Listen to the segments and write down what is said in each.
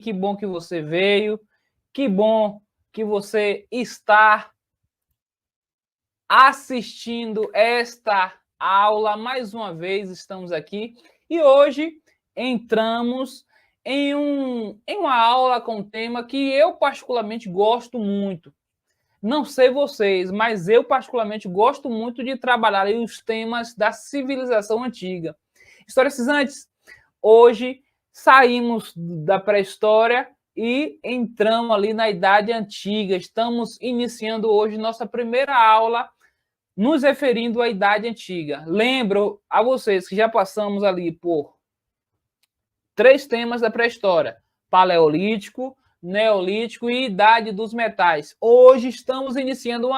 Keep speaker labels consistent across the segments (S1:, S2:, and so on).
S1: que bom que você veio, que bom que você está assistindo esta aula. Mais uma vez estamos aqui e hoje entramos em uma aula com um tema que eu particularmente gosto muito. Não sei vocês, mas eu particularmente gosto muito de trabalhar aí os temas da civilização antiga. Historicistas, hoje saímos da pré-história e entramos ali na Idade Antiga. Estamos iniciando hoje nossa primeira aula nos referindo à Idade Antiga. Lembro a vocês que já passamos ali por 3 temas da pré-história: Paleolítico, Neolítico e Idade dos Metais. Hoje estamos iniciando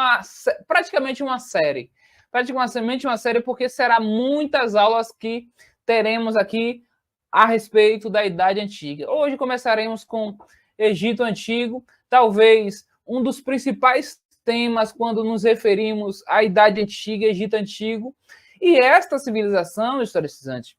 S1: praticamente uma série. Praticamente uma série, porque será muitas aulas que teremos aqui a respeito da Idade Antiga. Hoje começaremos com Egito Antigo, talvez um dos principais temas quando nos referimos à Idade Antiga, Egito Antigo. E esta civilização, historicizante,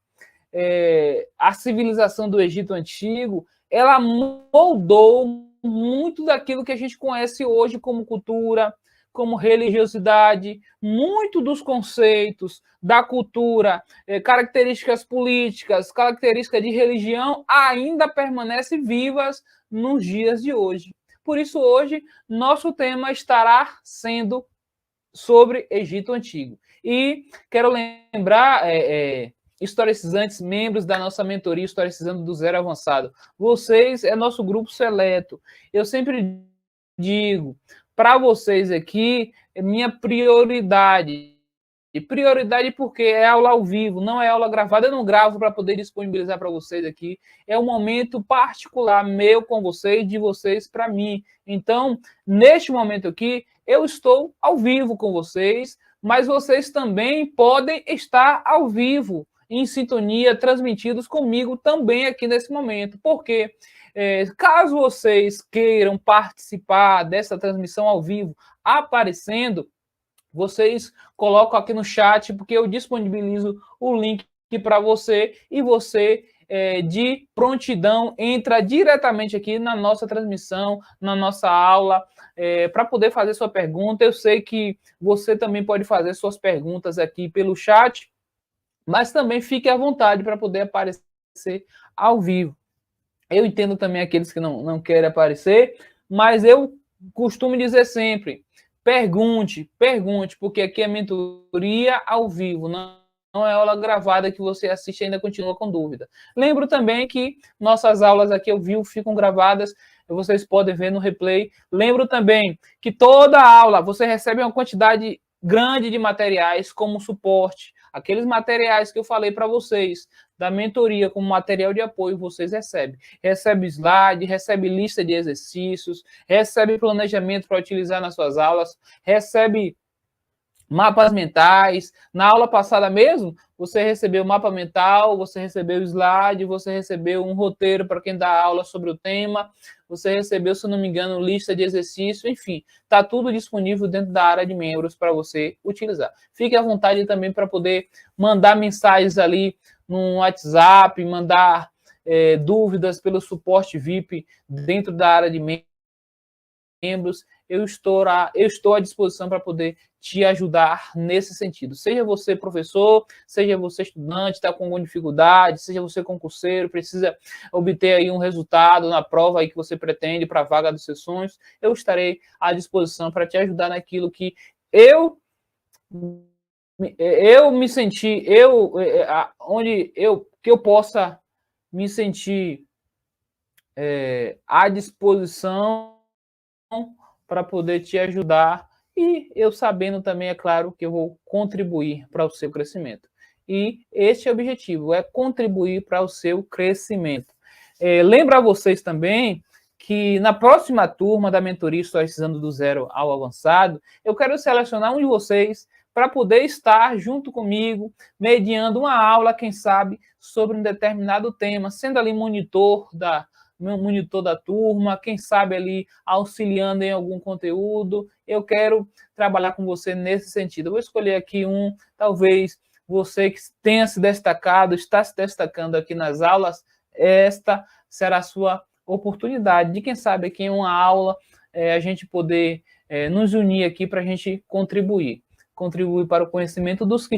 S1: a civilização do Egito Antigo, ela moldou muito daquilo que a gente conhece hoje como cultura, como religiosidade, muito dos conceitos da cultura, características políticas, características de religião, ainda permanecem vivas nos dias de hoje. Por isso, hoje, nosso tema estará sendo sobre Egito Antigo. E quero lembrar, historicizantes, membros da nossa mentoria Historicizando do Zero Avançado, vocês é nosso grupo seleto. Eu sempre digo para vocês aqui, é minha prioridade. E prioridade porque é aula ao vivo, não é aula gravada. Eu não gravo para poder disponibilizar para vocês aqui. É um momento particular meu com vocês, de vocês para mim. Então, neste momento aqui, eu estou ao vivo com vocês, mas vocês também podem estar ao vivo, em sintonia, transmitidos comigo também aqui nesse momento. Por quê? Caso vocês queiram participar dessa transmissão ao vivo, aparecendo, vocês colocam aqui no chat, porque eu disponibilizo o link para você e você, de prontidão, entra diretamente aqui na nossa transmissão, na nossa aula, para poder fazer sua pergunta. Eu sei que você também pode fazer suas perguntas aqui pelo chat, mas também fique à vontade para poder aparecer ao vivo. Eu entendo também aqueles que não querem aparecer, mas eu costumo dizer sempre: pergunte, porque aqui é mentoria ao vivo, não é aula gravada que você assiste e ainda continua com dúvida. Lembro também que nossas aulas aqui ao vivo ficam gravadas, vocês podem ver no replay. Lembro também que toda aula você recebe uma quantidade grande de materiais como suporte. Aqueles materiais que eu falei para vocês, da mentoria como material de apoio, vocês recebem. Recebe slide, recebe lista de exercícios, recebe planejamento para utilizar nas suas aulas, recebe mapas mentais. Na aula passada mesmo, você recebeu o mapa mental, você recebeu o slide, você recebeu um roteiro para quem dá aula sobre o tema, você recebeu, se não me engano, lista de exercício, enfim, está tudo disponível dentro da área de membros para você utilizar. Fique à vontade também para poder mandar mensagens ali no WhatsApp, mandar dúvidas pelo suporte VIP dentro da área de membros. Eu estou à disposição para poder te ajudar nesse sentido. Seja você professor, seja você estudante, está com alguma dificuldade, seja você concurseiro, precisa obter aí um resultado na prova aí que você pretende para a vaga dos seus sonhos, eu estarei à disposição para te ajudar naquilo que eu me senti, que eu possa me sentir à disposição para poder te ajudar, e eu sabendo também, é claro, que eu vou contribuir para o seu crescimento. E este é o objetivo, é contribuir para o seu crescimento. Lembro a vocês também que na próxima turma da mentoria Historicizando do Zero ao Avançado, eu quero selecionar um de vocês para poder estar junto comigo, mediando uma aula, quem sabe, sobre um determinado tema, sendo ali monitor da turma, quem sabe ali auxiliando em algum conteúdo. Eu quero trabalhar com você nesse sentido. Eu vou escolher aqui talvez você que tenha se destacado, está se destacando aqui nas aulas, esta será a sua oportunidade de, quem sabe, aqui em uma aula, a gente poder nos unir aqui para a gente contribuir para o conhecimento dos que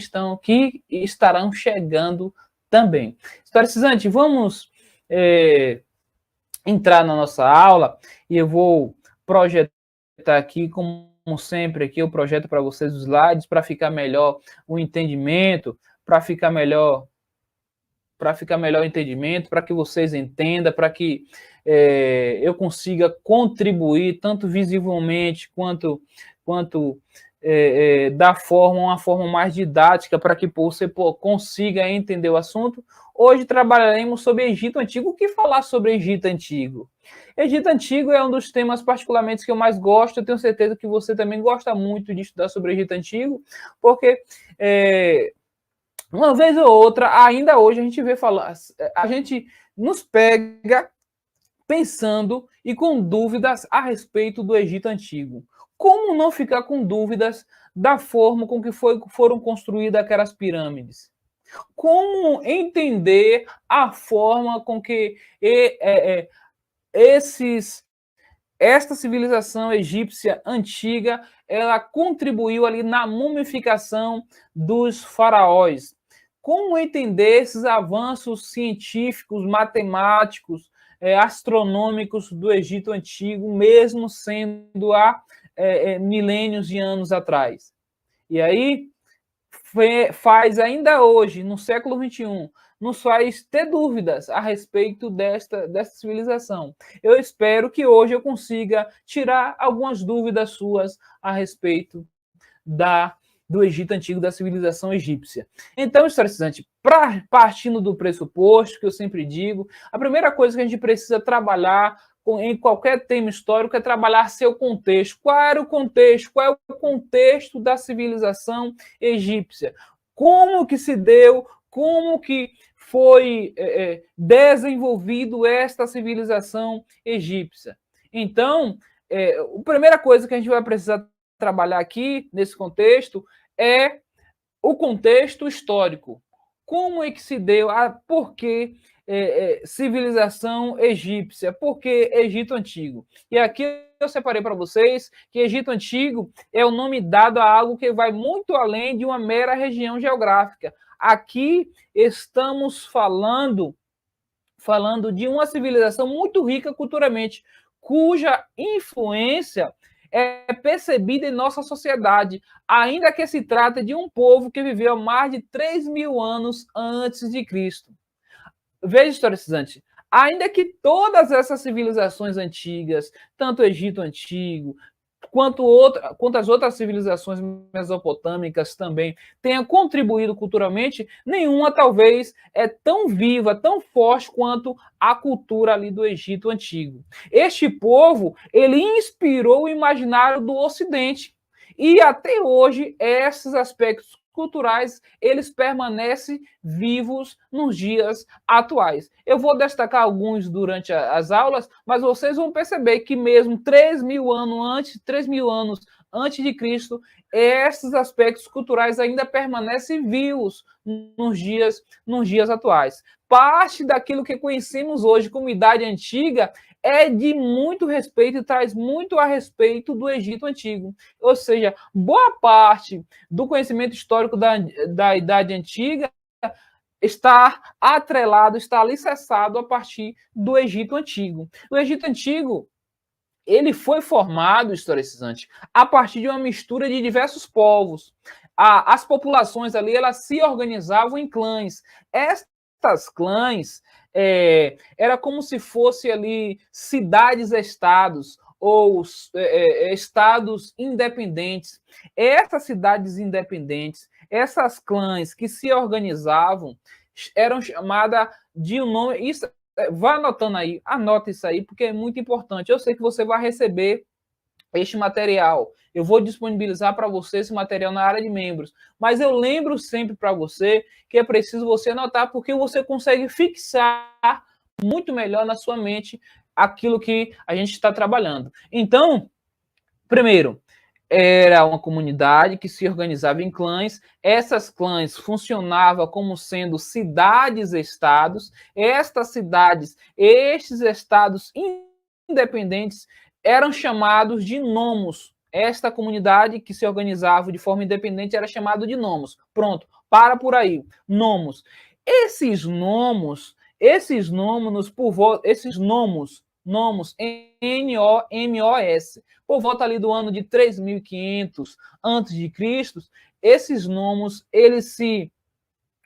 S1: estarão chegando também. Historicizante, vamos entrar na nossa aula e eu vou projetar aqui, como sempre, aqui eu projeto para vocês os slides para ficar melhor o entendimento, para ficar melhor o entendimento, para que vocês entendam, para que eu consiga contribuir tanto visivelmente quanto uma forma mais didática, para que você consiga entender o assunto. Hoje trabalharemos sobre Egito Antigo. O que falar sobre Egito Antigo? Egito Antigo é um dos temas particularmente que eu mais gosto. Eu tenho certeza que você também gosta muito de estudar sobre Egito Antigo, porque uma vez ou outra, ainda hoje, a gente vê falar, a gente nos pega pensando e com dúvidas a respeito do Egito Antigo. Como não ficar com dúvidas da forma com que foram construídas aquelas pirâmides? Como entender a forma com que esta civilização egípcia antiga ela contribuiu ali na mumificação dos faraós? Como entender esses avanços científicos, matemáticos, astronômicos do Egito Antigo, mesmo sendo há milênios de anos atrás? E aí, faz ainda hoje, no século XXI, nos faz ter dúvidas a respeito desta civilização. Eu espero que hoje eu consiga tirar algumas dúvidas suas a respeito do Egito Antigo, da civilização egípcia. Então, historicizante, partindo do pressuposto, que eu sempre digo, a primeira coisa que a gente precisa trabalhar em qualquer tema histórico é trabalhar seu contexto. Qual era o contexto? Qual é o contexto da civilização egípcia? Como que se deu? Como que foi desenvolvido esta civilização egípcia? Então, a primeira coisa que a gente vai precisar trabalhar aqui, nesse contexto, é o contexto histórico. Como é que se deu? Por que civilização egípcia? Por que Egito Antigo? E aqui eu separei para vocês que Egito Antigo é o nome dado a algo que vai muito além de uma mera região geográfica. Aqui estamos falando de uma civilização muito rica culturalmente, cuja influência é percebida em nossa sociedade, ainda que se trate de um povo que viveu há mais de 3.000 anos antes de Cristo. Veja, historicizante, ainda que todas essas civilizações antigas, tanto o Egito Antigo, quanto as outras civilizações mesopotâmicas também tenham contribuído culturalmente, nenhuma talvez é tão viva, tão forte quanto a cultura ali do Egito Antigo. Este povo, ele inspirou o imaginário do Ocidente. E até hoje, esses aspectos culturais, eles permanecem vivos nos dias atuais. Eu vou destacar alguns durante as aulas, mas vocês vão perceber que mesmo 3.000 anos antes de Cristo, esses aspectos culturais ainda permanecem vivos nos dias atuais. Parte daquilo que conhecemos hoje como Idade Antiga é de muito respeito e traz muito a respeito do Egito Antigo. Ou seja, boa parte do conhecimento histórico da Idade Antiga está atrelado, está alicerçado a partir do Egito Antigo. O Egito Antigo, ele foi formado, historicizante, a partir de uma mistura de diversos povos. As populações ali, elas se organizavam em clãs. Estas clãs era como se fosse ali cidades-estados ou estados independentes. Essas cidades independentes, essas clãs que se organizavam, eram chamadas de um nome. Isso, vá anotando aí, anota isso aí, porque é muito importante. Eu sei que você vai receber este material. Eu vou disponibilizar para você esse material na área de membros. Mas eu lembro sempre para você que é preciso você anotar, porque você consegue fixar muito melhor na sua mente aquilo que a gente está trabalhando. Então, primeiro, Era uma comunidade que se organizava em clãs. Essas clãs funcionavam como sendo cidades-estados. Estas cidades, estes estados independentes eram chamados de nomos. Esta comunidade que se organizava de forma independente era chamada de nomos. Pronto, para por aí. Nomos. Esses nomos, esses nomos, N-O-M-O-S, por volta ali do ano de 3.500 a.C., esses nomos, eles se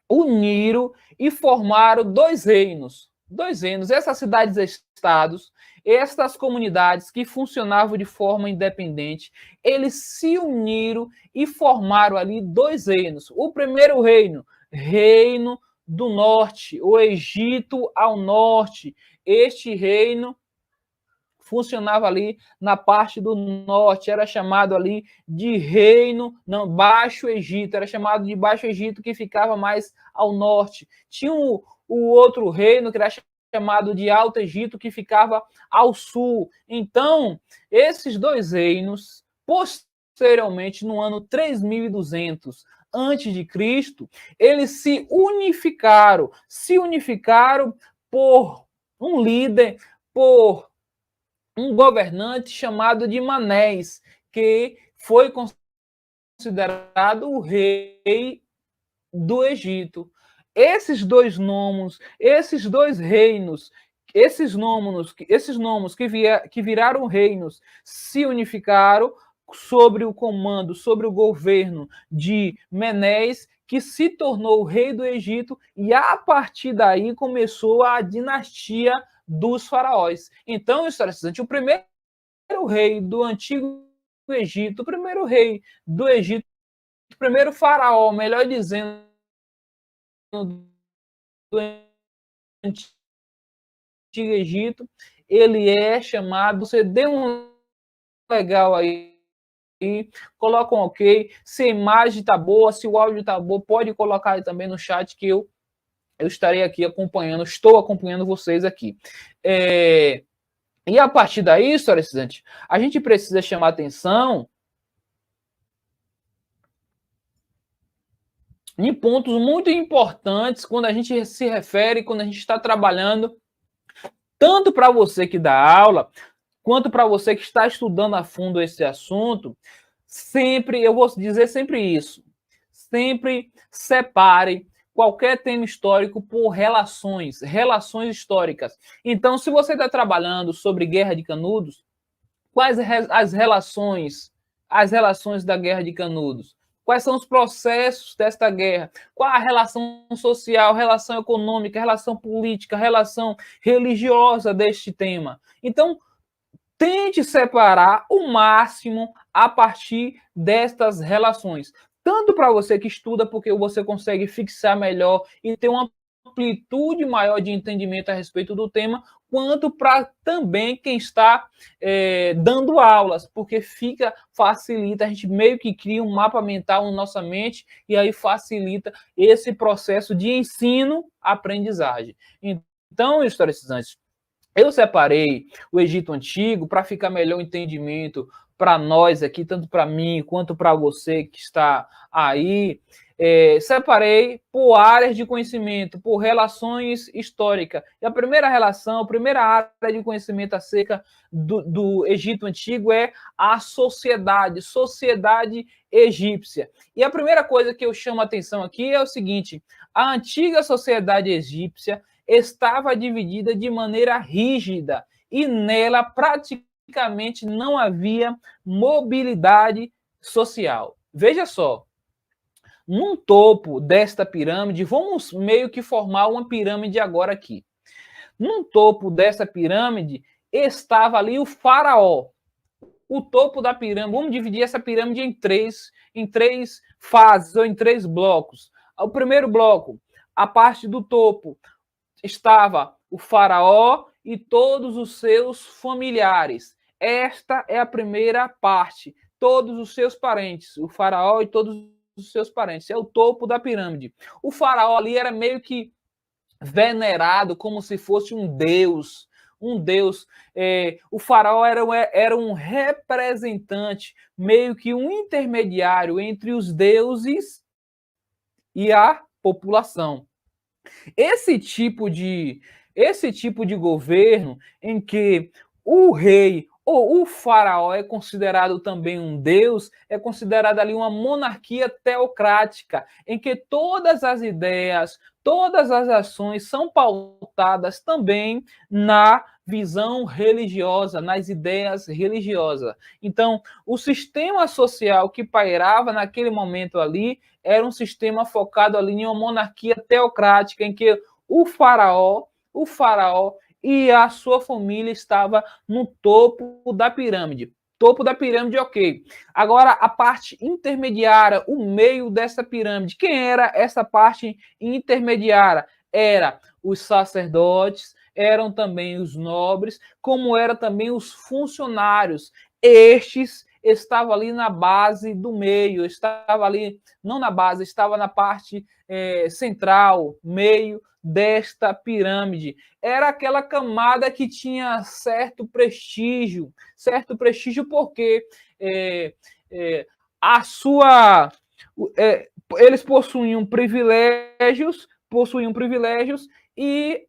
S1: uniram e formaram dois reinos. Dois reinos. Essas cidades-estados, estas comunidades que funcionavam de forma independente, eles se uniram e formaram ali dois reinos. O primeiro reino, Reino do Norte, o Egito ao norte. Este reino funcionava ali na parte do norte, era chamado ali de reino, não, Baixo Egito, era chamado de Baixo Egito, que ficava mais ao norte. Tinha o outro reino, que era chamado de Alto Egito, que ficava ao sul. Então, esses dois reinos, posteriormente, no ano 3200 antes de Cristo, eles se unificaram por um líder, por um governante chamado de Manés, que foi considerado o rei do Egito. Esses dois nomos, esses dois reinos, esses nomos que viraram reinos, se unificaram sobre o comando, sobre o governo de Menés, que se tornou o rei do Egito, e a partir daí começou a dinastia dos faraós. Então, historicamente, o primeiro rei do antigo Egito, o primeiro rei do Egito, o primeiro faraó, melhor dizendo, do antigo Egito, ele é chamado, você dê um legal aí, coloca um ok, se a imagem tá boa, se o áudio tá bom, pode colocar aí também no chat que eu estarei aqui acompanhando, estou acompanhando vocês aqui. E a partir daí, historicizante, a gente precisa chamar atenção em pontos muito importantes quando a gente se refere, quando a gente está trabalhando, tanto para você que dá aula, quanto para você que está estudando a fundo esse assunto. Sempre, eu vou dizer sempre isso, sempre separe qualquer tema histórico por relações históricas. Então, se você está trabalhando sobre Guerra de Canudos, quais as relações da Guerra de Canudos? Quais são os processos desta guerra? Qual a relação social, relação econômica, relação política, relação religiosa deste tema? Então, tente separar o máximo a partir destas relações. Tanto para você que estuda, porque você consegue fixar melhor e ter uma amplitude maior de entendimento a respeito do tema, quanto para também quem está dando aulas, porque facilita, a gente meio que cria um mapa mental na nossa mente e aí facilita esse processo de ensino-aprendizagem. Então, historicizantes, eu separei o Egito Antigo para ficar melhor o entendimento para nós aqui, tanto para mim quanto para você que está aí. Separei por áreas de conhecimento, por relações históricas. E a primeira relação, a primeira área de conhecimento acerca do Egito Antigo é a sociedade egípcia. E a primeira coisa que eu chamo a atenção aqui é o seguinte: a antiga sociedade egípcia estava dividida de maneira rígida e nela praticamente não havia mobilidade social. Veja só, num topo desta pirâmide, vamos meio que formar uma pirâmide agora aqui. Num topo dessa pirâmide estava ali o faraó. O topo da pirâmide, vamos dividir essa pirâmide em três fases ou em três blocos. O primeiro bloco, a parte do topo, estava o faraó e todos os seus familiares. Esta é a primeira parte. Todos os seus parentes, o faraó e todos os seus parentes. É o topo da pirâmide. O faraó ali era meio que venerado como se fosse um deus, um deus. O faraó era um representante, meio que um intermediário entre os deuses e a população. Esse tipo de, esse tipo de governo em que o rei ou o faraó é considerado também um deus, é considerado ali uma monarquia teocrática, em que todas as ideias, todas as ações são pautadas também na visão religiosa, nas ideias religiosas. Então, o sistema social que pairava naquele momento ali era um sistema focado ali em uma monarquia teocrática, em que o faraó e a sua família estava no topo da pirâmide. Topo da pirâmide, ok. Agora, a parte intermediária, o meio dessa pirâmide. Quem era essa parte intermediária? Era os sacerdotes, eram também os nobres, como eram também os funcionários. Estes estavam ali na base do meio, estava ali, não na base, estava na parte central, meio desta pirâmide. Era aquela camada que tinha certo prestígio porque a sua, eles possuíam privilégios e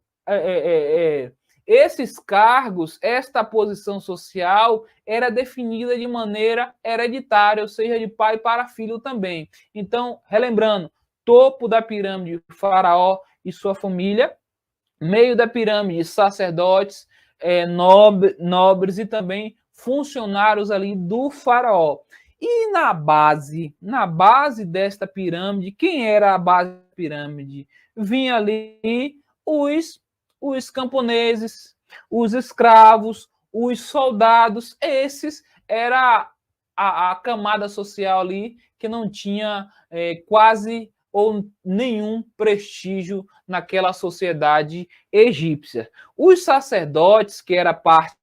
S1: esses cargos, esta posição social era definida de maneira hereditária, ou seja, de pai para filho também. Então, relembrando, topo da pirâmide, faraó e sua família, meio da pirâmide, sacerdotes, nobres e também funcionários ali do faraó. E na base desta pirâmide, quem era a base da pirâmide? Vinha ali os camponeses, os escravos, os soldados. Esses era a camada social ali que não tinha quase ou nenhum prestígio naquela sociedade egípcia. Os sacerdotes, que era a parte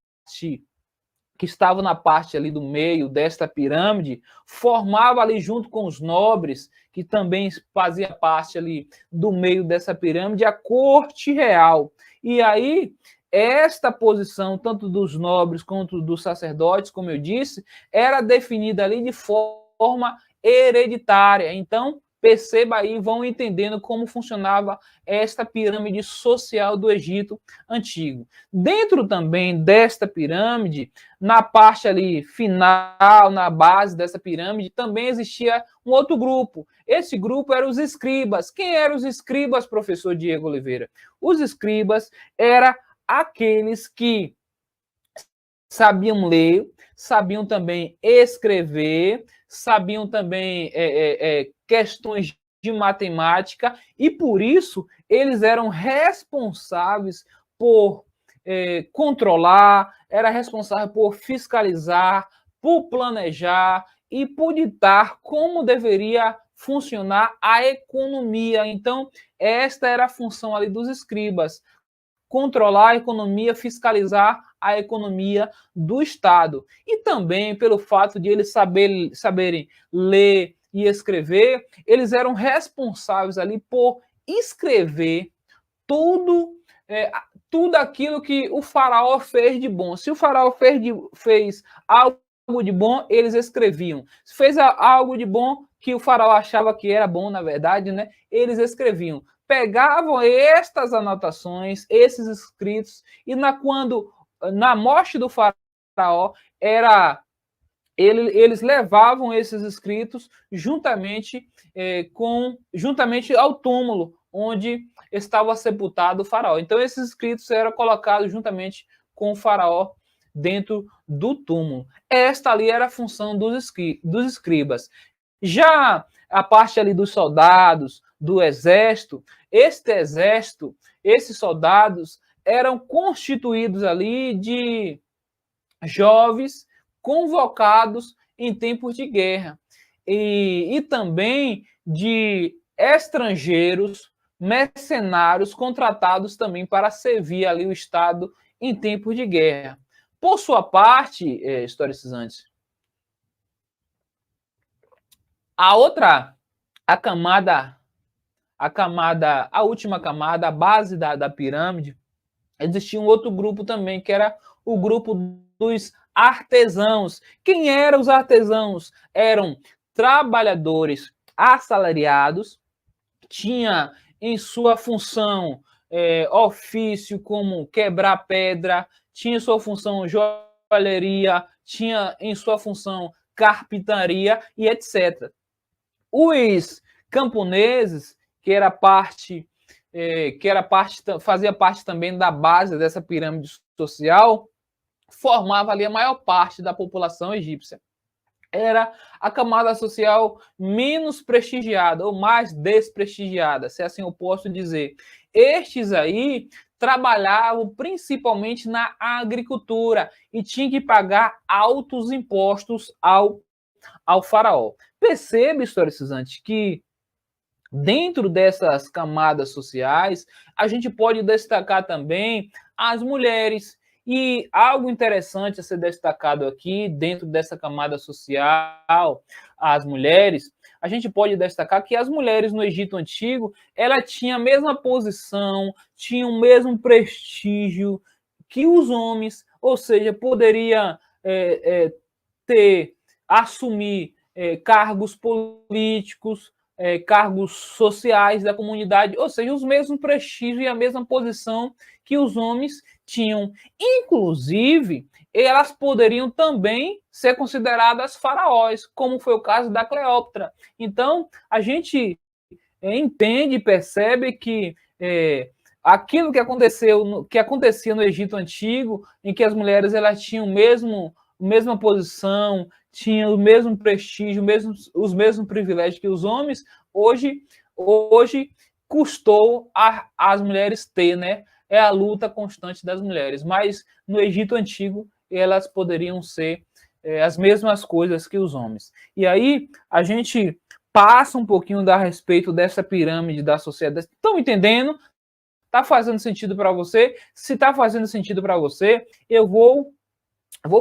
S1: que estavam na parte ali do meio desta pirâmide, formava ali junto com os nobres, que também fazia parte ali do meio dessa pirâmide, a corte real. E aí, esta posição, tanto dos nobres quanto dos sacerdotes, como eu disse, era definida ali de forma hereditária. Então, perceba aí, vão entendendo como funcionava esta pirâmide social do Egito antigo. Dentro também desta pirâmide, na parte ali final, na base dessa pirâmide, também existia um outro grupo. Esse grupo eram os escribas. Quem eram os escribas, professor Diego Oliveira? Os escribas eram aqueles que sabiam ler, sabiam também escrever, sabiam também questões de matemática, e por isso eles eram responsáveis por controlar, era responsável por fiscalizar, por planejar e por ditar como deveria funcionar a economia. Então, esta era a função ali dos escribas: controlar a economia, fiscalizar a economia do Estado. E também pelo fato de eles saberem ler e escrever, eles eram responsáveis ali por escrever tudo, tudo aquilo que o faraó fez de bom. Se o faraó fez algo de bom, eles escreviam. Se fez algo de bom que o faraó achava que era bom, na verdade, né? Eles escreviam. Pegavam estas anotações, esses escritos, e quando na morte do faraó, eles levavam esses escritos juntamente ao túmulo onde estava sepultado o faraó. Então, esses escritos eram colocados juntamente com o faraó dentro do túmulo. Esta ali era a função dos escribas. Já a parte ali dos soldados, do exército, esses soldados eram constituídos ali de jovens convocados em tempos de guerra e também de estrangeiros, mercenários contratados também para servir ali o Estado em tempos de guerra. Por sua parte, historicizantes, a outra, a camada, a última camada, a base da pirâmide, existia um outro grupo também, que era o grupo dos artesãos. Quem eram os artesãos? Eram trabalhadores assalariados, tinha em sua função ofício como quebrar pedra, tinha sua função joalheria, tinha em sua função carpintaria e etc. Os camponeses, fazia parte também da base dessa pirâmide social, formava ali a maior parte da população egípcia. Era a camada social menos prestigiada ou mais desprestigiada, se assim eu posso dizer. Estes aí trabalhavam principalmente na agricultura e tinham que pagar altos impostos ao faraó. Perceba, historicizante, que dentro dessas camadas sociais, a gente pode destacar também as mulheres. E algo interessante a ser destacado aqui, dentro dessa camada social, as mulheres, a gente pode destacar que as mulheres no Egito Antigo, ela tinha a mesma posição, tinha o mesmo prestígio que os homens, ou seja, poderia assumir cargos políticos, cargos sociais da comunidade, ou seja, os mesmos prestígios e a mesma posição que os homens tinham. Inclusive, elas poderiam também ser consideradas faraós, como foi o caso da Cleópatra. Então, a gente entende e percebe que aquilo que acontecia no Egito Antigo, em que as mulheres elas tinham mesma posição, tinham o mesmo prestígio, os mesmos privilégios que os homens, hoje custou as mulheres ter, né? É a luta constante das mulheres. Mas no Egito Antigo, elas poderiam ser as mesmas coisas que os homens. E aí, a gente passa um pouquinho a respeito dessa pirâmide da sociedade. Estão entendendo? Está fazendo sentido para você? Se está fazendo sentido para você, eu vou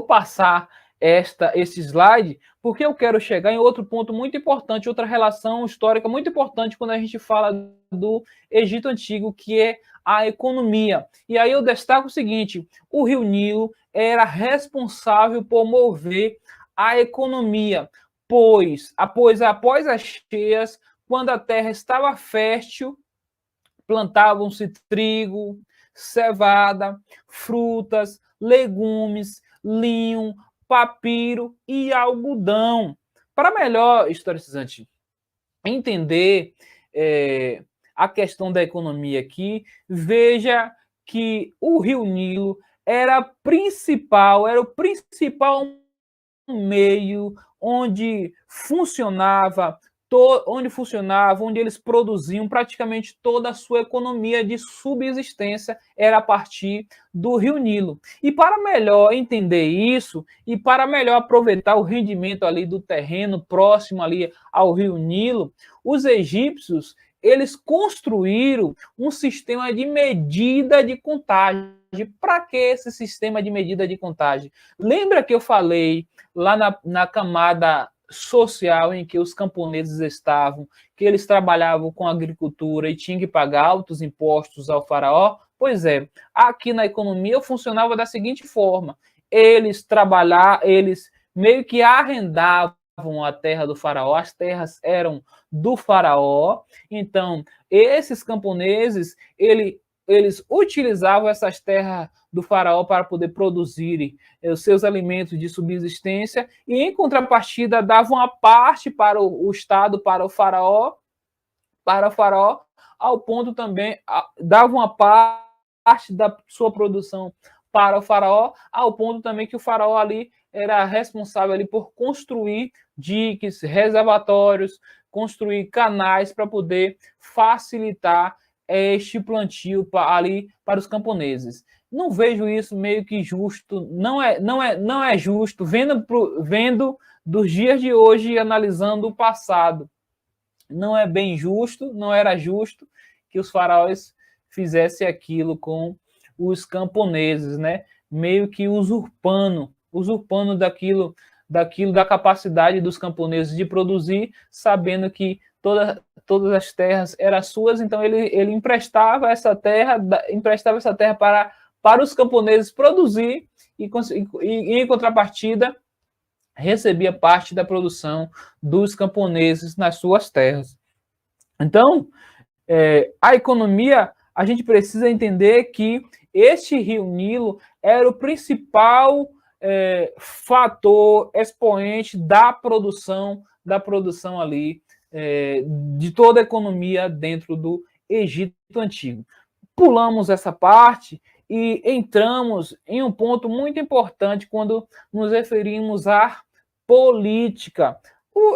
S1: passar esse slide, porque eu quero chegar em outro ponto muito importante, outra relação histórica muito importante quando a gente fala do Egito Antigo, que é a economia. E aí eu destaco o seguinte: o Rio Nilo era responsável por mover a economia, pois após as cheias, quando a terra estava fértil, plantavam-se trigo, cevada, frutas, legumes, linho, papiro e algodão. Para melhor, historicizante, entender a questão da economia aqui, veja que o Rio Nilo era o principal meio onde onde eles produziam praticamente toda a sua economia de subsistência era a partir do Rio Nilo. E para melhor entender isso e para melhor aproveitar o rendimento ali do terreno próximo ali ao Rio Nilo, os egípcios eles construíram um sistema de medida de contagem. Para que esse sistema de medida de contagem? Lembra que eu falei lá na camada social em que os camponeses estavam, que eles trabalhavam com agricultura e tinham que pagar altos impostos ao faraó? Pois é, aqui na economia funcionava da seguinte forma: eles meio que arrendavam a terra do faraó, as terras eram do faraó, então esses camponeses, eles utilizavam essas terras do faraó para poder produzir os seus alimentos de subsistência e, em contrapartida, davam uma parte para o Estado, para o faraó, ao ponto também, davam uma parte da sua produção para o faraó, ao ponto também que o faraó ali era responsável ali por construir diques, reservatórios, construir canais para poder facilitar este plantio ali para os camponeses. Não vejo isso meio que justo, não é justo, vendo dos dias de hoje e analisando o passado. Não é bem justo, não era justo que os faraós fizessem aquilo com os camponeses, né? Meio que usurpando daquilo, da capacidade dos camponeses de produzir, sabendo que todas as terras eram suas, então ele emprestava essa terra para os camponeses produzir e em contrapartida, recebia parte da produção dos camponeses nas suas terras. Então, a economia, a gente precisa entender que este rio Nilo era o principal fator expoente da produção ali, de toda a economia dentro do Egito Antigo. Pulamos essa parte e entramos em um ponto muito importante quando nos referimos à política.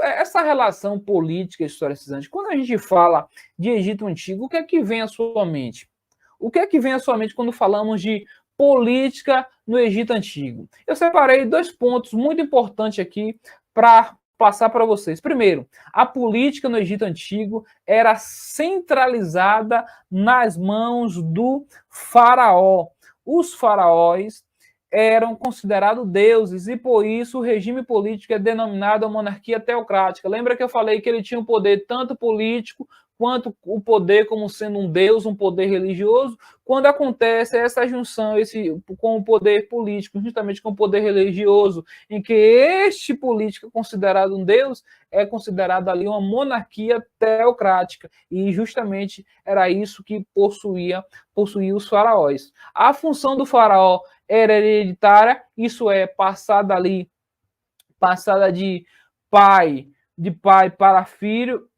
S1: Essa relação política historicizante, quando a gente fala de Egito Antigo, o que é que vem à sua mente? O que é que vem à sua mente quando falamos de política no Egito Antigo? Eu separei 2 pontos muito importantes aqui para passar para vocês. Primeiro, a política no Egito Antigo era centralizada nas mãos do faraó. Os faraós eram considerados deuses e, por isso, o regime político é denominado a monarquia teocrática. Lembra que eu falei que ele tinha um poder tanto político quanto o poder como sendo um deus, um poder religioso? Quando acontece essa junção com o poder político, justamente com o poder religioso, em que este político é considerado um deus, é considerado ali uma monarquia teocrática. E justamente era isso que possuía os faraós. A função do faraó era hereditária, isso é, passada de pai para filho,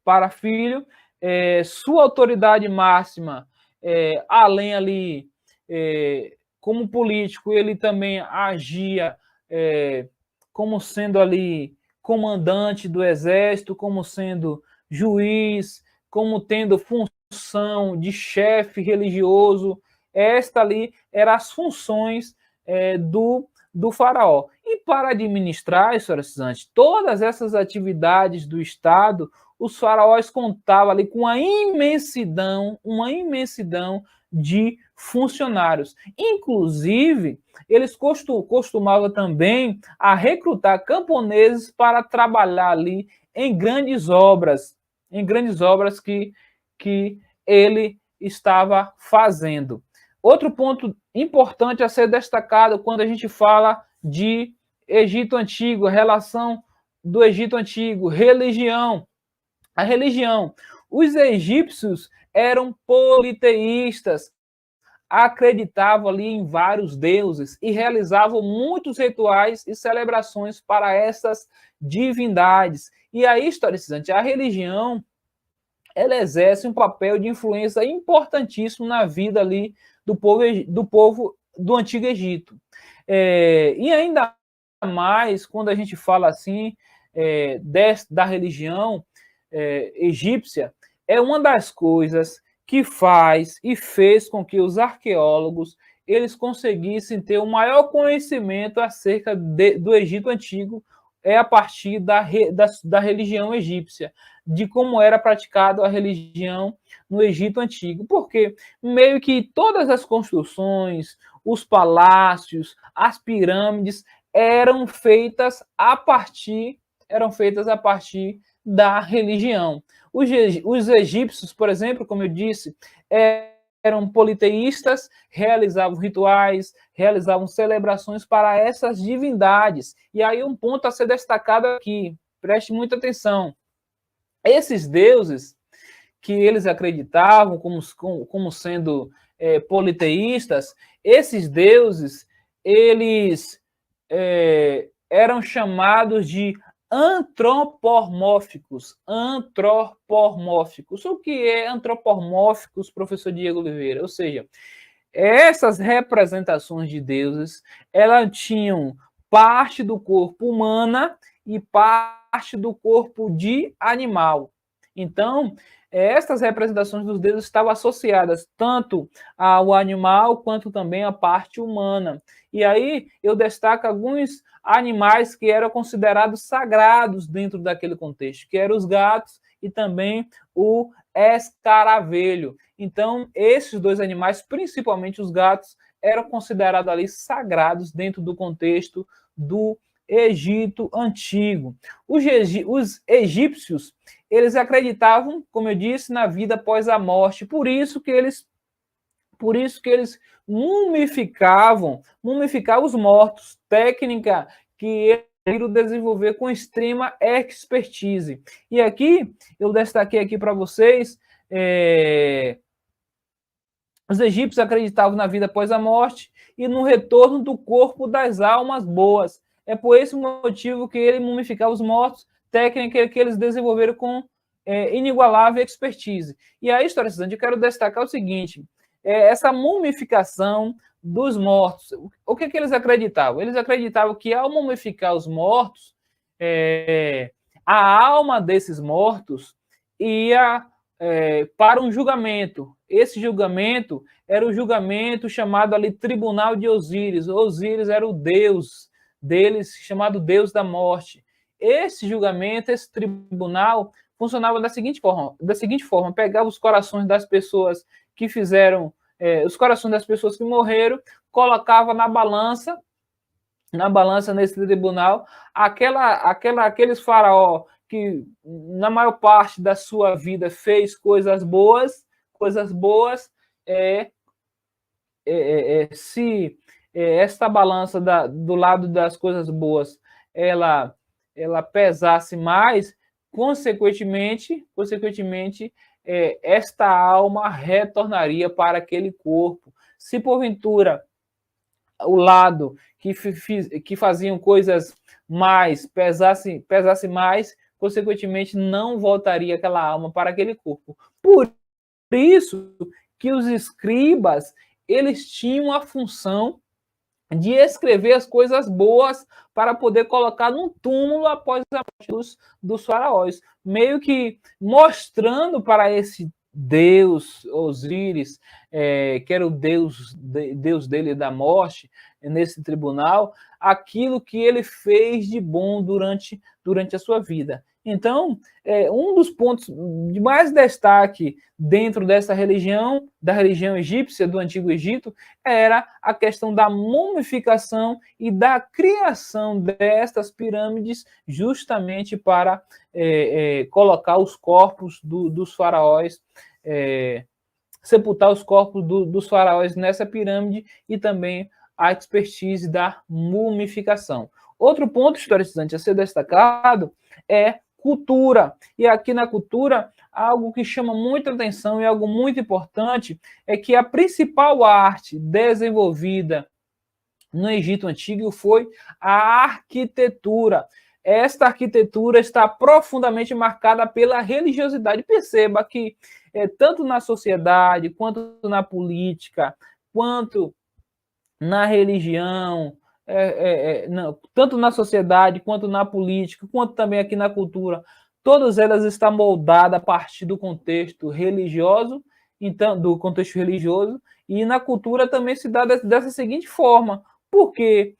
S1: sua autoridade máxima, além ali, como político, ele também agia como sendo ali comandante do exército, como sendo juiz, como tendo função de chefe religioso. Esta ali eram as funções do faraó. E para administrar, historicizante, todas essas atividades do Estado, os faraós contavam ali com uma imensidão de funcionários. Inclusive, eles costumavam também a recrutar camponeses para trabalhar ali em grandes obras que ele estava fazendo. Outro ponto importante a ser destacado quando a gente fala de Egito Antigo, a relação do Egito Antigo, religião. A religião. Os egípcios eram politeístas, acreditavam ali em vários deuses e realizavam muitos rituais e celebrações para essas divindades. E aí, historicizante, a religião, ela exerce um papel de influência importantíssimo na vida ali do povo do Antigo Egito. E ainda mais quando a gente fala assim da religião egípcia, é uma das coisas que faz e fez com que os arqueólogos eles conseguissem ter o maior conhecimento acerca do Egito Antigo a partir da religião egípcia, de como era praticada a religião no Egito Antigo. Porque meio que todas as construções, os palácios, as pirâmides eram feitas a partir da religião. Os egípcios, por exemplo, como eu disse, eram politeístas, realizavam rituais, realizavam celebrações para essas divindades. E aí um ponto a ser destacado aqui, preste muita atenção. Esses deuses que eles acreditavam como sendo politeístas, esses deuses, eles eram chamados de antropomórficos. O que é antropomórficos, professor Diego Oliveira? Ou seja, essas representações de deuses, elas tinham parte do corpo humana e parte do corpo de animal. Então, essas representações dos deuses estavam associadas tanto ao animal quanto também à parte humana. E aí eu destaco alguns animais que eram considerados sagrados dentro daquele contexto, que eram os gatos e também o escaravelho. Então, esses 2 animais, principalmente os gatos, eram considerados ali sagrados dentro do contexto do Egito Antigo. Os egípcios, eles acreditavam, como eu disse, na vida após a morte. Por isso que eles Por isso que eles mumificavam os mortos, técnica que ele desenvolver com extrema expertise. E aqui, eu destaquei aqui para vocês, os egípcios acreditavam na vida após a morte e no retorno do corpo das almas boas. É por esse motivo que ele mumificava os mortos, técnica que eles desenvolveram com inigualável expertise. E aí, historicamente, eu quero destacar o seguinte, essa mumificação dos mortos, o que eles acreditavam? Eles acreditavam que ao mumificar os mortos, a alma desses mortos ia para um julgamento. Esse julgamento era o julgamento chamado ali Tribunal de Osíris. Osíris era o deus deles, chamado Deus da Morte. Esse julgamento, esse tribunal, funcionava da seguinte forma, pegava os corações das pessoas que fizeram, os corações das pessoas que morreram, colocava na balança nesse tribunal, aqueles faraó que na maior parte da sua vida fez coisas boas, se esta balança do lado das coisas boas, ela pesasse mais, consequentemente, esta alma retornaria para aquele corpo. Se porventura o lado que faziam coisas mais pesasse mais, consequentemente não voltaria aquela alma para aquele corpo. Por isso que os escribas, eles tinham a função de escrever as coisas boas para poder colocar no túmulo após a morte dos faraós, meio que mostrando para esse Deus, Osíris, que era o Deus dele da morte, nesse tribunal, aquilo que ele fez de bom durante a sua vida. Então, um dos pontos de mais destaque dentro dessa religião, da religião egípcia, do Antigo Egito, era a questão da mumificação e da criação destas pirâmides justamente para colocar os corpos dos faraós, sepultar os corpos dos faraós nessa pirâmide e também a expertise da mumificação. Outro ponto historicizante a ser destacado é cultura. E aqui na cultura, algo que chama muita atenção e algo muito importante é que a principal arte desenvolvida no Egito Antigo foi a arquitetura. Esta arquitetura está profundamente marcada pela religiosidade. Perceba que tanto na sociedade, quanto na política, quanto na religião, não, tanto na sociedade, quanto na política, quanto também aqui na cultura, todas elas estão moldadas a partir do contexto religioso, então, do contexto religioso, e na cultura também se dá dessa seguinte forma, porque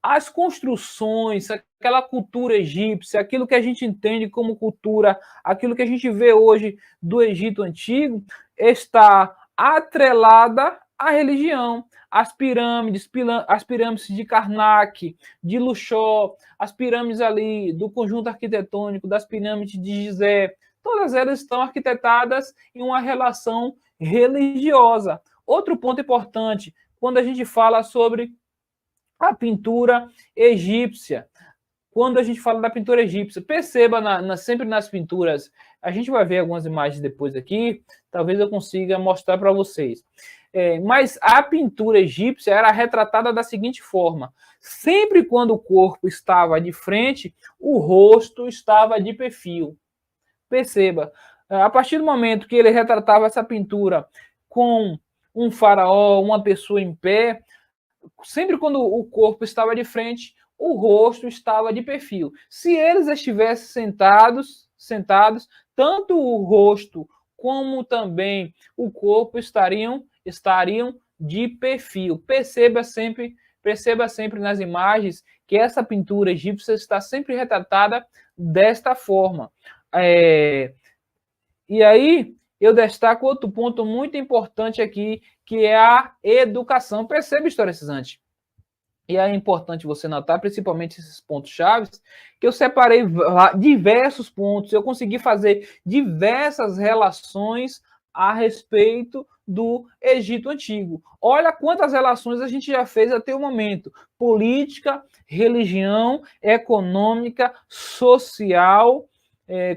S1: as construções, aquela cultura egípcia, aquilo que a gente entende como cultura, aquilo que a gente vê hoje do Egito Antigo, está atrelada à religião. As pirâmides de Karnak, de Luxor, as pirâmides ali do conjunto arquitetônico, das pirâmides de Gizé, todas elas estão arquitetadas em uma relação religiosa. Outro ponto importante, quando a gente fala sobre a pintura egípcia, quando a gente fala da pintura egípcia, perceba sempre nas pinturas, a gente vai ver algumas imagens depois aqui, talvez eu consiga mostrar para vocês. Mas a pintura egípcia era retratada da seguinte forma: sempre quando o corpo estava de frente, o rosto estava de perfil. Perceba, a partir do momento que ele retratava essa pintura com um faraó, uma pessoa em pé, sempre quando o corpo estava de frente, o rosto estava de perfil. Se eles estivessem sentados, tanto o rosto como também o corpo estariam de perfil. Perceba sempre nas imagens que essa pintura egípcia está sempre retratada desta forma. E aí eu destaco outro ponto muito importante aqui, que é a educação. Perceba, historicizante. E é importante você notar, principalmente esses pontos chaves, que eu separei diversos pontos, eu consegui fazer diversas relações a respeito do Egito Antigo. Olha quantas relações a gente já fez até o momento: política, religião, econômica, social.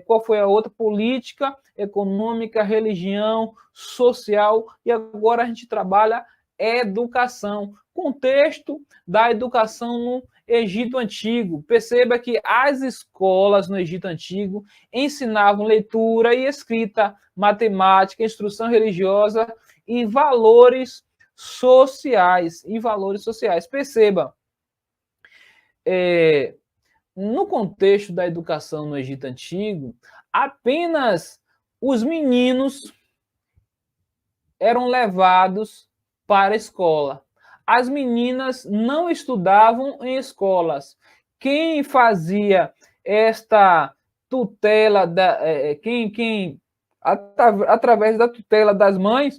S1: Qual foi a outra? Política, econômica, religião, social, e agora a gente trabalha educação. Contexto da educação no Egito Antigo. Perceba que as escolas no Egito Antigo ensinavam leitura e escrita, matemática, instrução religiosa e valores sociais. Perceba, no contexto da educação no Egito Antigo, apenas os meninos eram levados para a escola. As meninas não estudavam em escolas. Quem fazia esta tutela, através da tutela das mães,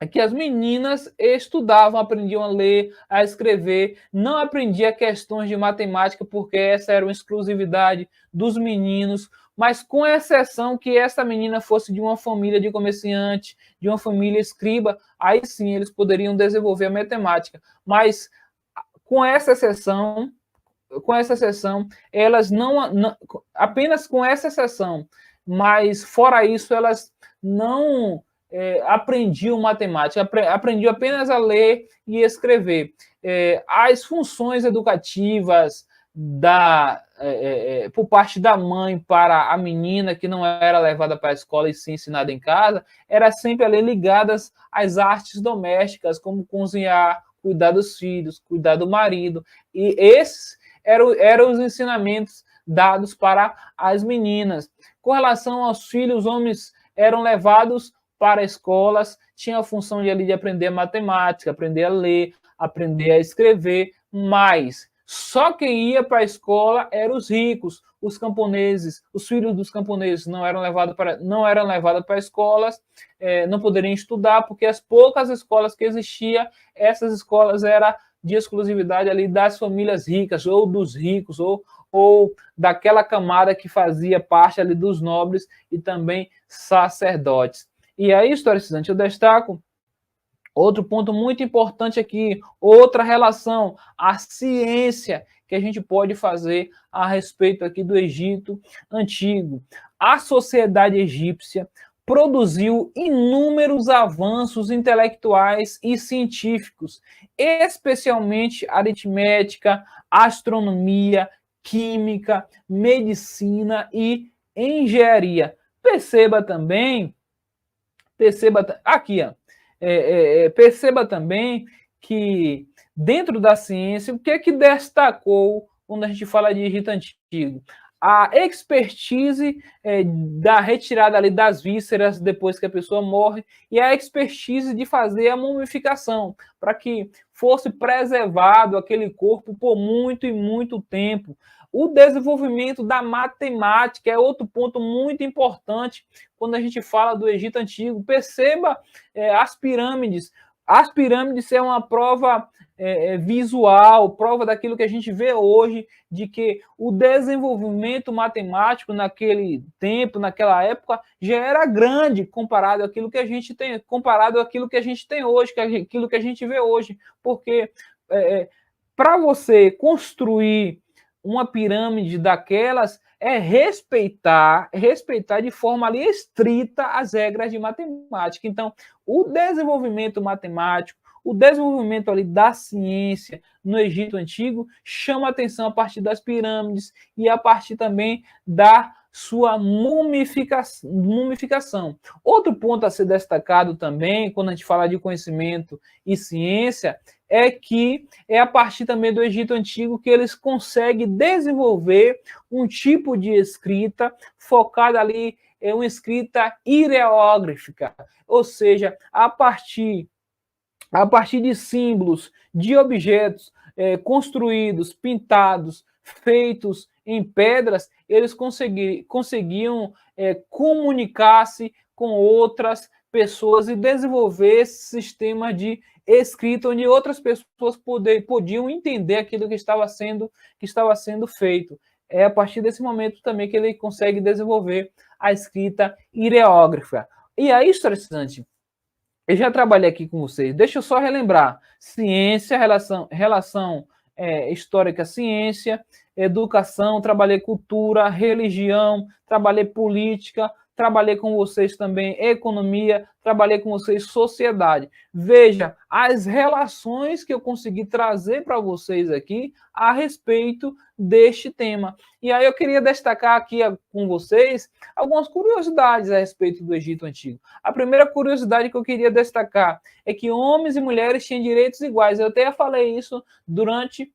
S1: é que as meninas estudavam, aprendiam a ler, a escrever, não aprendiam questões de matemática, porque essa era uma exclusividade dos meninos, mas com exceção que essa menina fosse de uma família de comerciante, de uma família escriba, aí sim eles poderiam desenvolver a matemática. Mas com essa exceção, elas não apenas com essa exceção, mas fora isso, elas não aprendiam matemática, aprendiam apenas a ler e escrever. As funções educativas por parte da mãe para a menina, que não era levada para a escola e sim ensinada em casa, era sempre ali ligadas às artes domésticas, como cozinhar, cuidar dos filhos, cuidar do marido. E esses eram os ensinamentos dados para as meninas. Com relação aos filhos, os homens eram levados para escolas, tinha a função de aprender matemática, aprender a ler, aprender a escrever, mas só quem ia para a escola eram os ricos, os camponeses, os filhos dos camponeses não eram levados para escolas, não poderiam estudar, porque as poucas escolas que existiam, essas escolas eram de exclusividade ali das famílias ricas, ou dos ricos, ou daquela camada que fazia parte ali dos nobres e também sacerdotes. E aí, historicizante, eu destaco outro ponto muito importante aqui, outra relação, a ciência que a gente pode fazer a respeito aqui do Egito Antigo. A sociedade egípcia produziu inúmeros avanços intelectuais e científicos, especialmente aritmética, astronomia, química, medicina e engenharia. Perceba também que dentro da ciência, o que é que destacou quando a gente fala de Egito Antigo? A expertise da retirada ali das vísceras depois que a pessoa morre e a expertise de fazer a mumificação, para que fosse preservado aquele corpo por muito e muito tempo. O desenvolvimento da matemática é outro ponto muito importante quando a gente fala do Egito Antigo. Perceba as pirâmides. As pirâmides é uma prova visual, prova daquilo que a gente vê hoje, de que o desenvolvimento matemático naquele tempo, naquela época, já era grande comparado àquilo que a gente tem, hoje, aquilo que a gente vê hoje. Porque para você construir uma pirâmide daquelas é respeitar de forma ali estrita as regras de matemática. Então, o desenvolvimento matemático, o desenvolvimento ali da ciência no Egito Antigo chama atenção a partir das pirâmides e a partir também da sua mumificação. Outro ponto a ser destacado também, quando a gente fala de conhecimento e ciência, é que é a partir também do Egito Antigo que eles conseguem desenvolver um tipo de escrita focada ali em uma escrita hieróglifica, ou seja, a partir de símbolos, de objetos construídos, pintados, feitos em pedras, eles conseguiam comunicar-se com outras pessoas e desenvolver esse sistema de escrita onde outras pessoas podiam entender aquilo que estava sendo feito. É a partir desse momento também que ele consegue desenvolver a escrita hieróglifa. E aí, interessante, eu já trabalhei aqui com vocês. Deixa eu só relembrar. Ciência, relação histórica, ciência, educação, trabalhei cultura, religião, trabalhei política, trabalhei com vocês também economia, trabalhei com vocês sociedade. Veja as relações que eu consegui trazer para vocês aqui a respeito deste tema. E aí eu queria destacar aqui com vocês algumas curiosidades a respeito do Egito Antigo. A primeira curiosidade que eu queria destacar é que homens e mulheres tinham direitos iguais. Eu até falei isso durante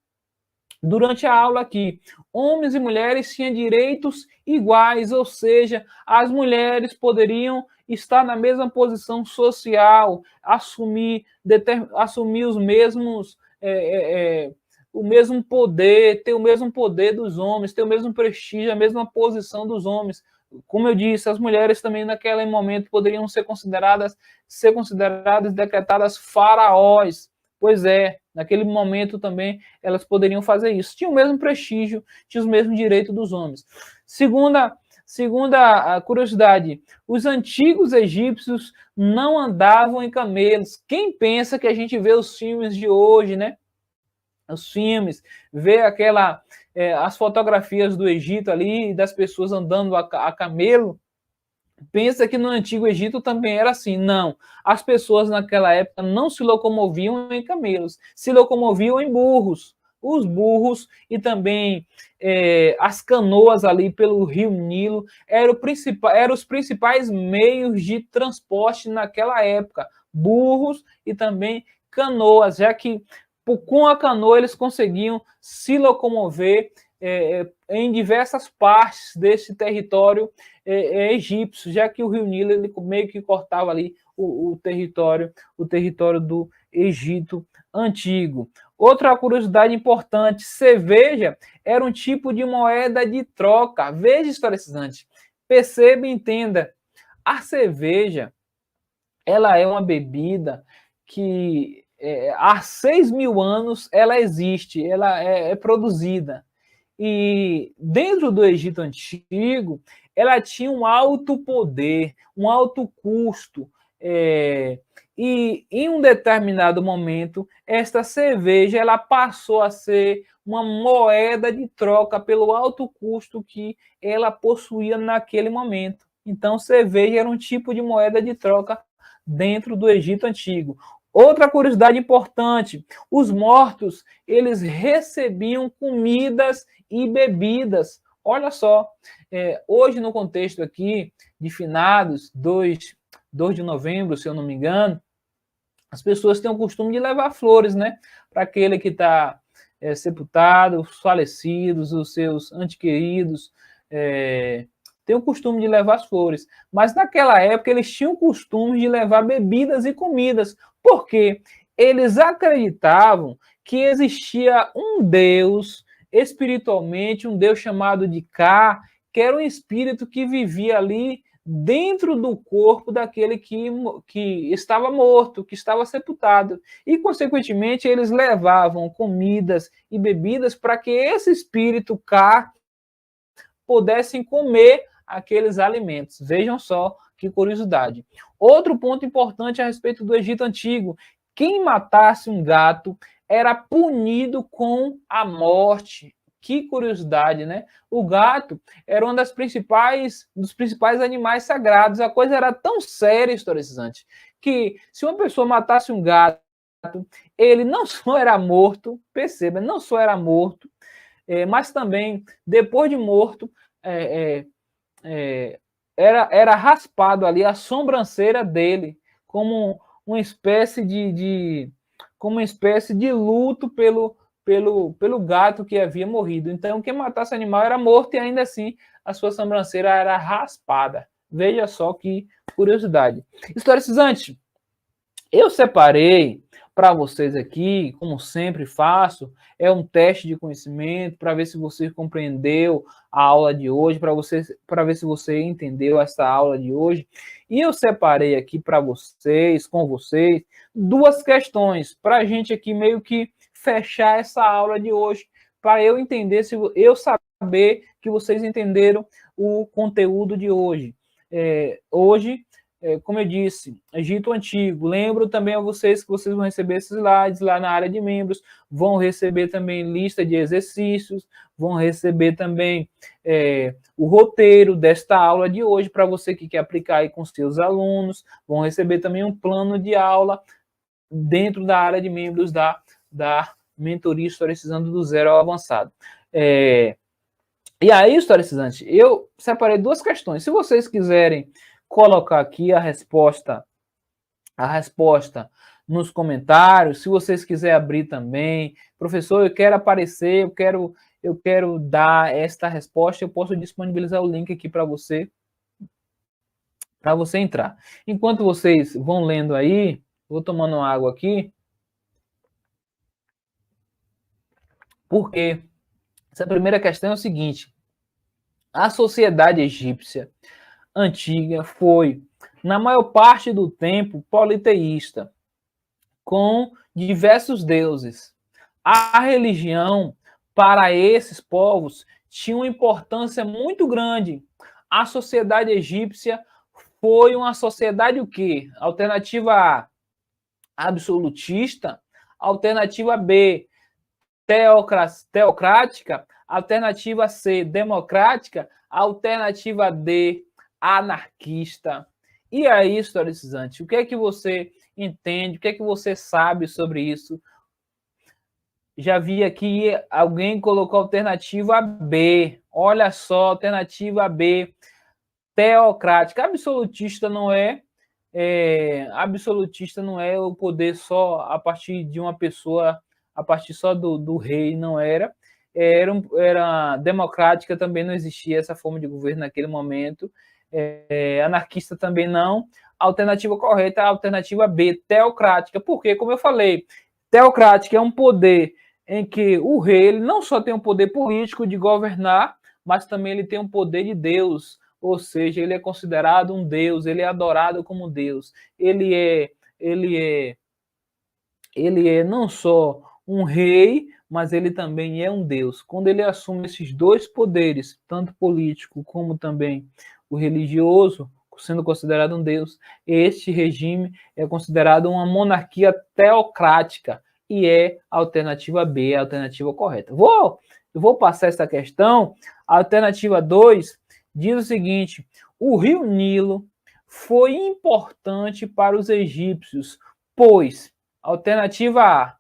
S1: a aula aqui. Homens e mulheres tinham direitos iguais, ou seja, as mulheres poderiam estar na mesma posição social, assumir os mesmos o mesmo poder, ter o mesmo poder dos homens, ter o mesmo prestígio, a mesma posição dos homens. Como eu disse, as mulheres também naquele momento poderiam ser consideradas decretadas faraós. Pois é, naquele momento também elas poderiam fazer isso. Tinha o mesmo prestígio, tinha os mesmos direitos dos homens. Segunda curiosidade, os antigos egípcios não andavam em camelos. Quem pensa que a gente vê os filmes de hoje, né? Os filmes, vê as fotografias do Egito ali, das pessoas andando a camelo, pensa que no Antigo Egito também era assim. Não. As pessoas naquela época não se locomoviam em camelos, se locomoviam em burros. Os burros e também as canoas ali pelo rio Nilo eram os principais meios de transporte naquela época. Burros e também canoas, já que com a canoa eles conseguiam se locomover em diversas partes desse território egípcio, já que o rio Nilo ele meio que cortava ali o território do Egito antigo. Outra curiosidade importante, cerveja era um tipo de moeda de troca. Veja, historicizante, perceba e entenda, a cerveja ela é uma bebida que há 6.000 anos ela existe, ela é produzida. E dentro do Egito Antigo, ela tinha um alto poder, um alto custo. E em um determinado momento, esta cerveja ela passou a ser uma moeda de troca pelo alto custo que ela possuía naquele momento. Então, cerveja era um tipo de moeda de troca dentro do Egito Antigo. Outra curiosidade importante, os mortos, eles recebiam comidas e bebidas. Olha só, hoje no contexto aqui de finados, 2 de novembro, se eu não me engano, as pessoas têm o costume de levar flores, né? Para aquele que está sepultado, os falecidos, os seus entes queridos, tem o costume de levar as flores. Mas naquela época eles tinham o costume de levar bebidas e comidas, porque eles acreditavam que existia um Deus espiritualmente, um Deus chamado de Ka, que era um espírito que vivia ali dentro do corpo daquele que estava morto, que estava sepultado. E, consequentemente, eles levavam comidas e bebidas para que esse espírito Ka pudessem comer aqueles alimentos. Vejam só que curiosidade. Outro ponto importante a respeito do Egito Antigo: quem matasse um gato era punido com a morte. Que curiosidade, né? O gato era um dos principais animais sagrados. A coisa era tão séria, historicizante, que se uma pessoa matasse um gato, ele não só era morto, perceba, não só era morto, mas também, depois de morto, era raspado ali a sobrancelha dele, como uma espécie como uma espécie de luto pelo gato que havia morrido. Então, quem matasse o animal era morto e ainda assim a sua sobrancelha era raspada. Veja só que curiosidade. Historicizante, eu separei para vocês aqui, como sempre faço, é um teste de conhecimento para ver se você compreendeu a aula de hoje, para ver se você entendeu essa aula de hoje. E eu separei aqui para vocês, com vocês, duas questões para a gente aqui meio que fechar essa aula de hoje, para eu entender, se eu saber que vocês entenderam o conteúdo de hoje. Hoje como eu disse, Egito Antigo. Lembro também a vocês que vocês vão receber esses slides lá na área de membros, vão receber também lista de exercícios, vão receber também o roteiro desta aula de hoje para você que quer aplicar aí com seus alunos, vão receber também um plano de aula dentro da área de membros da mentoria Historicizando do Zero ao Avançado. E aí, historicizante, eu separei duas questões. Se vocês quiserem colocar aqui a resposta nos comentários, se vocês quiserem abrir também, professor, eu quero aparecer, eu quero dar esta resposta, eu posso disponibilizar o link aqui para você entrar. Enquanto vocês vão lendo aí, vou tomando água aqui, porque essa primeira questão é o seguinte: a sociedade egípcia antiga foi, na maior parte do tempo, politeísta, com diversos deuses. A religião, para esses povos, tinha uma importância muito grande. A sociedade egípcia foi uma sociedade o quê? Alternativa A, absolutista. Alternativa B, teocrática. Alternativa C, democrática. Alternativa D, anarquista. E aí, historicizante, o que é que você entende? O que é que você sabe sobre isso? Já vi aqui alguém colocou alternativa B. Olha só, alternativa B, teocrática. Absolutista não é o poder só a partir de uma pessoa, a partir só do rei, não era. Era democrática, também não existia essa forma de governo naquele momento. Anarquista também não. A alternativa correta é a alternativa B, teocrática. Porque, como eu falei, teocrática é um poder em que o rei ele não só tem um poder político de governar, mas também ele tem um poder de Deus, ou seja, ele é considerado um Deus, ele é adorado como Deus. Ele é não só um rei, mas ele também é um Deus. Quando ele assume esses dois poderes, tanto político como também o religioso, sendo considerado um Deus, este regime é considerado uma monarquia teocrática e é a alternativa B, a alternativa correta. Eu vou passar essa questão. A alternativa 2 diz o seguinte: o rio Nilo foi importante para os egípcios, pois, alternativa A,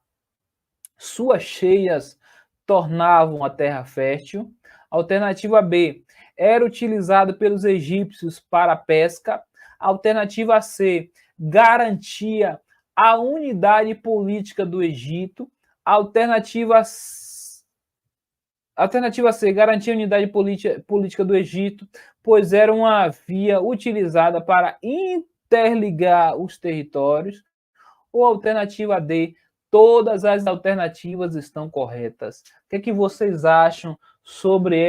S1: suas cheias tornavam a terra fértil. Alternativa B, era utilizado pelos egípcios para a pesca. Alternativa C, garantia a unidade política do Egito. Alternativa C, garantia a unidade política do Egito, pois era uma via utilizada para interligar os territórios. Ou alternativa D, todas as alternativas estão corretas. O que vocês acham sobre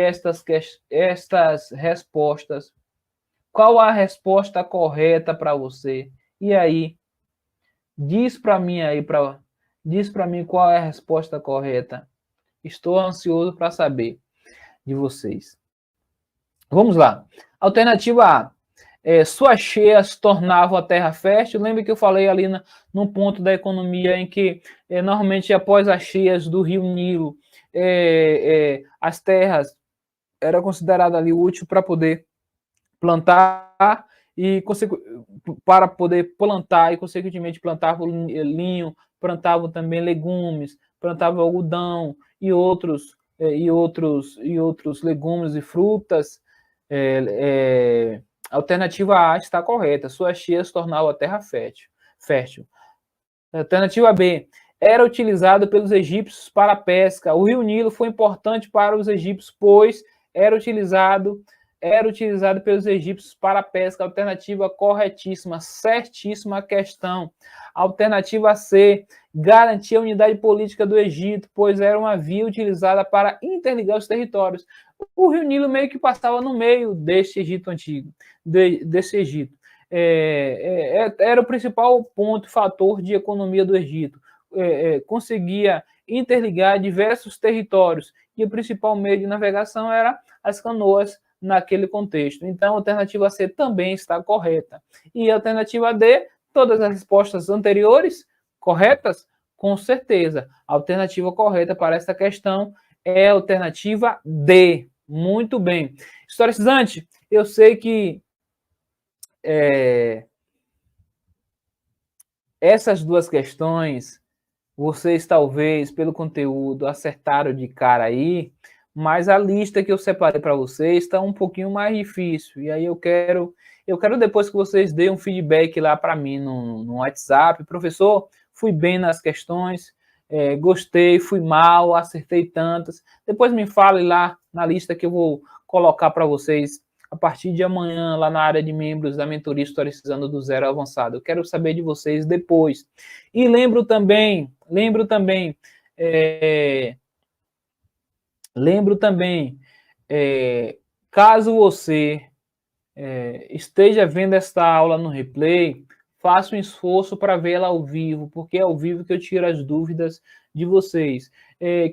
S1: estas respostas? Qual a resposta correta para você? E aí, diz para mim qual é a resposta correta. Estou ansioso para saber de vocês. Vamos lá. Alternativa A. Suas cheias tornavam a terra fértil. Lembra que eu falei ali num ponto da economia em que, normalmente, após as cheias do rio Nilo, as terras eram consideradas ali útil para poder plantar e consequentemente plantavam linho, plantavam também legumes, plantavam algodão e outros legumes e frutas. A alternativa A está correta. Suas cheias tornavam a terra fértil. Alternativa B. Era utilizado pelos egípcios para a pesca. O rio Nilo foi importante para os egípcios, pois era utilizado pelos egípcios para a pesca. Alternativa corretíssima, certíssima questão. Alternativa C. Garantia a unidade política do Egito, pois era uma via utilizada para interligar os territórios. O rio Nilo meio que passava no meio deste Egito antigo, desse Egito. Era o principal ponto, fator de economia do Egito. Conseguia interligar diversos territórios, e o principal meio de navegação era as canoas naquele contexto. Então, a alternativa C também está correta. E a alternativa D, todas as respostas anteriores corretas? Com certeza. A alternativa correta para esta questão é a alternativa D. Muito bem. Historicizante, eu sei que essas duas questões, vocês talvez, pelo conteúdo, acertaram de cara aí, mas a lista que eu separei para vocês está um pouquinho mais difícil. E aí eu quero depois que vocês deem um feedback lá para mim no WhatsApp. Professor, fui bem nas questões, gostei, fui mal, acertei tantas. Depois me fale lá na lista que eu vou colocar para vocês a partir de amanhã, lá na área de membros da mentoria Historicizando do Zero ao Avançado. Eu quero saber de vocês depois. E lembro também, caso você esteja vendo esta aula no replay, faça um esforço para vê-la ao vivo, porque é ao vivo que eu tiro as dúvidas de vocês.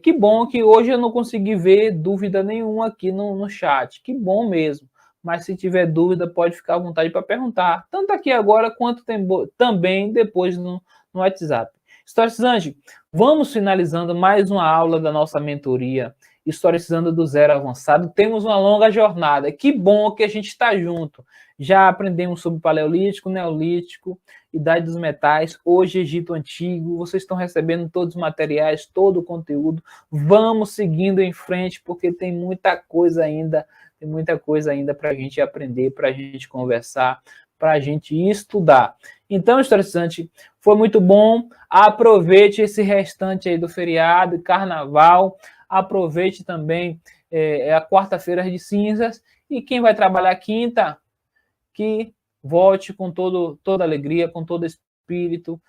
S1: Que bom que hoje eu não consegui ver dúvida nenhuma aqui no chat. Que bom mesmo. Mas se tiver dúvida, pode ficar à vontade para perguntar, tanto aqui agora quanto também depois no WhatsApp. Historicizante, vamos finalizando mais uma aula da nossa mentoria, Historicizando do Zero ao Avançado. Temos uma longa jornada. Que bom que a gente está junto. Já aprendemos sobre Paleolítico, Neolítico, Idade dos Metais, hoje Egito Antigo. Vocês estão recebendo todos os materiais, todo o conteúdo. Vamos seguindo em frente, porque tem muita coisa ainda para a gente aprender, para a gente conversar, para a gente estudar. Então, historicizante, foi muito bom. Aproveite esse restante aí do feriado, carnaval. Aproveite também a quarta-feira de cinzas. E quem vai trabalhar quinta, que volte com toda alegria, com todo espírito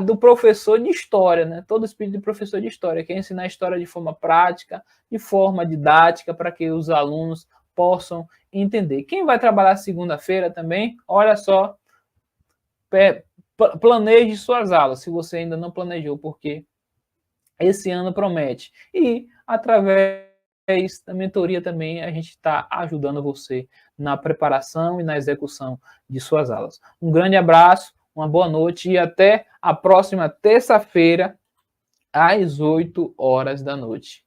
S1: do professor de história, né? Todo espírito de professor de história, que é ensinar a história de forma prática, de forma didática, para que os alunos possam entender. Quem vai trabalhar segunda-feira também, olha só, planeje suas aulas, se você ainda não planejou, porque esse ano promete. E, através da mentoria também, a gente está ajudando você na preparação e na execução de suas aulas. Um grande abraço, uma boa noite e até a próxima terça-feira, às 8 horas da noite.